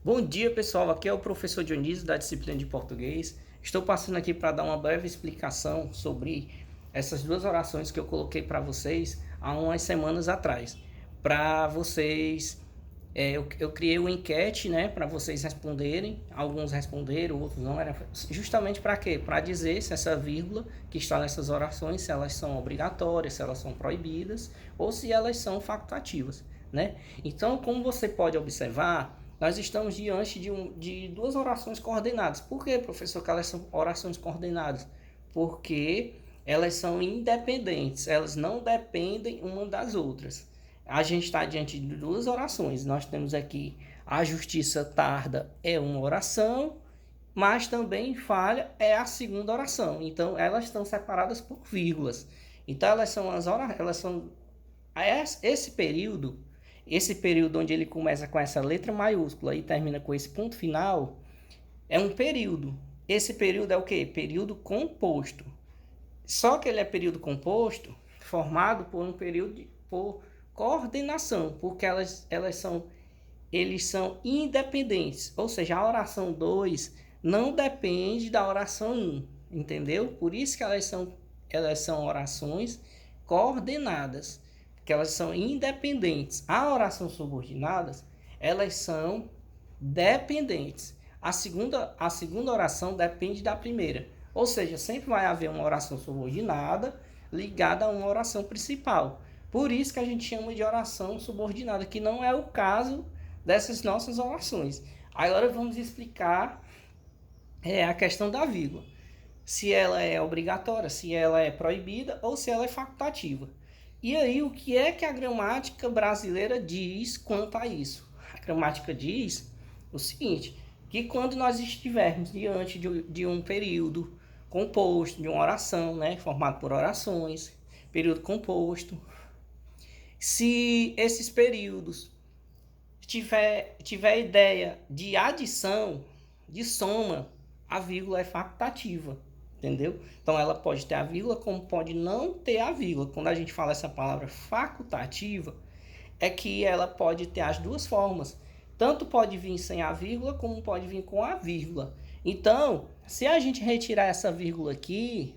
Bom dia, pessoal. Aqui é o professor Dionísio da disciplina de português. Estou passando aqui para dar uma breve explicação sobre essas duas orações que eu coloquei para vocês há umas semanas atrás. Para vocês, eu criei uma enquete, né, para vocês responderem. Alguns responderam, outros não. Era justamente para quê? Para dizer se essa vírgula que está nessas orações, se elas são obrigatórias, se elas são proibidas ou se elas são facultativas, né? Então, como você pode observar, nós estamos diante de duas orações coordenadas. Por que, professor, que elas são orações coordenadas? Porque elas são independentes, elas não dependem uma das outras. A gente está diante de duas orações. Nós temos aqui a justiça tarda é uma oração, mas também falha é a segunda oração. Então, elas estão separadas por vírgulas. Então, elas são esse período onde ele começa com essa letra maiúscula e termina com esse ponto final, é um período. Esse período é o quê? Período composto. Só que ele é período composto formado por um período por coordenação, porque eles são independentes. Ou seja, a oração 2 não depende da oração 1, entendeu? Por isso que elas são orações coordenadas, que elas são independentes. A oração subordinadas, elas são dependentes. A segunda oração depende da primeira. Ou seja, sempre vai haver uma oração subordinada ligada a uma oração principal. Por isso que a gente chama de oração subordinada, que não é o caso dessas nossas orações. Agora vamos explicar a questão da vírgula. Se ela é obrigatória, se ela é proibida ou se ela é facultativa. E aí, o que é que a gramática brasileira diz quanto a isso? A gramática diz o seguinte, que quando nós estivermos diante de um período composto, de uma oração, né, formado por orações, período composto, se esses períodos tiver ideia de adição, de soma, a vírgula é facultativa. Entendeu? Então ela pode ter a vírgula, como pode não ter a vírgula. Quando a gente fala essa palavra facultativa, é que ela pode ter as duas formas. Tanto pode vir sem a vírgula, como pode vir com a vírgula. Então, se a gente retirar essa vírgula aqui,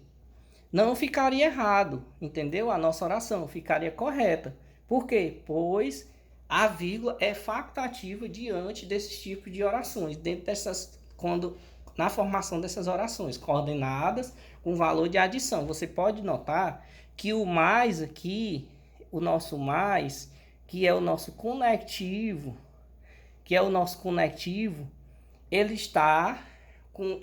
não ficaria errado, entendeu? A nossa oração ficaria correta. Por quê? Pois a vírgula é facultativa diante desses tipos de orações, na formação dessas orações coordenadas com valor de adição. Você pode notar que o mais aqui, o nosso mais, que é o nosso conectivo, ele está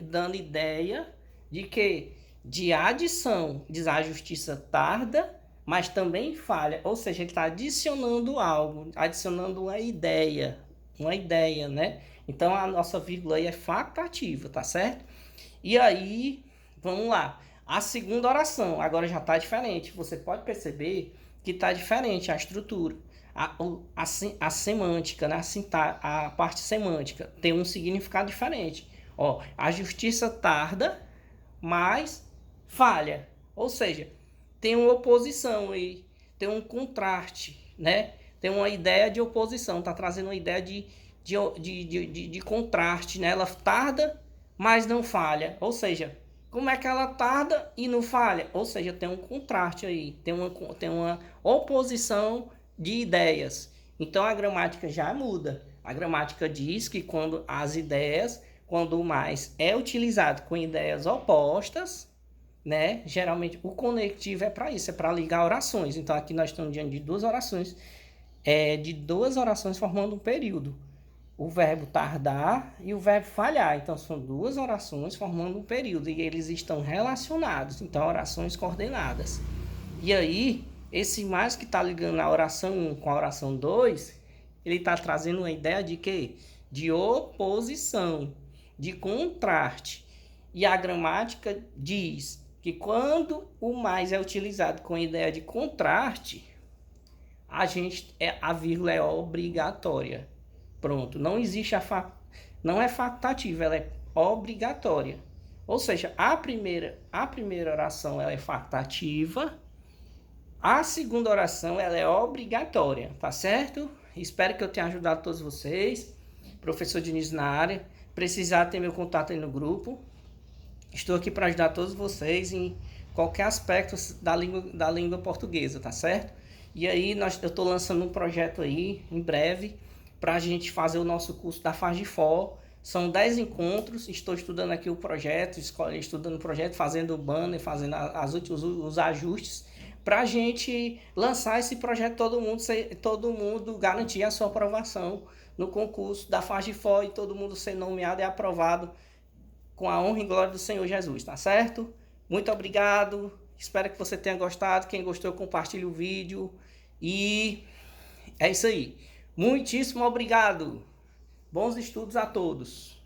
dando ideia de que de adição, diz a justiça tarda, mas também falha. Ou seja, ele está adicionando algo, adicionando uma ideia, né? Então, a nossa vírgula aí é facultativa, tá certo? E aí, vamos lá. A segunda oração, agora já está diferente. Você pode perceber que está diferente a estrutura. A semântica, né? A parte semântica tem um significado diferente. Ó, a justiça tarda, mas falha. Ou seja, tem uma oposição aí, tem um contraste, né? Tem uma ideia de oposição, está trazendo uma ideia de contraste, né? Ela tarda, mas não falha. Ou seja, como é que ela tarda e não falha? Ou seja, tem um contraste aí, tem uma oposição de ideias. Então a gramática já muda. A gramática diz que quando o mais é utilizado com ideias opostas, né? Geralmente o conectivo é para isso, é para ligar orações. Então aqui nós estamos diante de duas orações formando um período. O verbo tardar e o verbo falhar. Então, são duas orações formando um período e eles estão relacionados. Então, orações coordenadas. E aí, esse mais que está ligando a oração 1 com a oração 2, ele está trazendo uma ideia de quê? De oposição, de contraste. E a gramática diz que quando o mais é utilizado com a ideia de contraste, a vírgula é obrigatória. Pronto, não existe não é facultativa, ela é obrigatória. Ou seja, a primeira oração ela é facultativa, a segunda oração ela é obrigatória, tá certo? Espero que eu tenha ajudado todos vocês. professor Diniz na área. Precisar ter meu contato aí no grupo. Estou aqui para ajudar todos vocês em qualquer aspecto da língua portuguesa, tá certo? E aí eu estou lançando um projeto aí, em breve, para a gente fazer o nosso curso da FAGIFOR. São 10 encontros, estou estudando aqui o projeto, estudando o projeto, fazendo o banner, fazendo os ajustes, para a gente lançar esse projeto, todo mundo garantir a sua aprovação no concurso da FAGIFOR e todo mundo ser nomeado e aprovado com a honra e glória do Senhor Jesus, tá certo? Muito obrigado, espero que você tenha gostado. Quem gostou, compartilhe o vídeo. E é isso aí. Muitíssimo obrigado. Bons estudos a todos.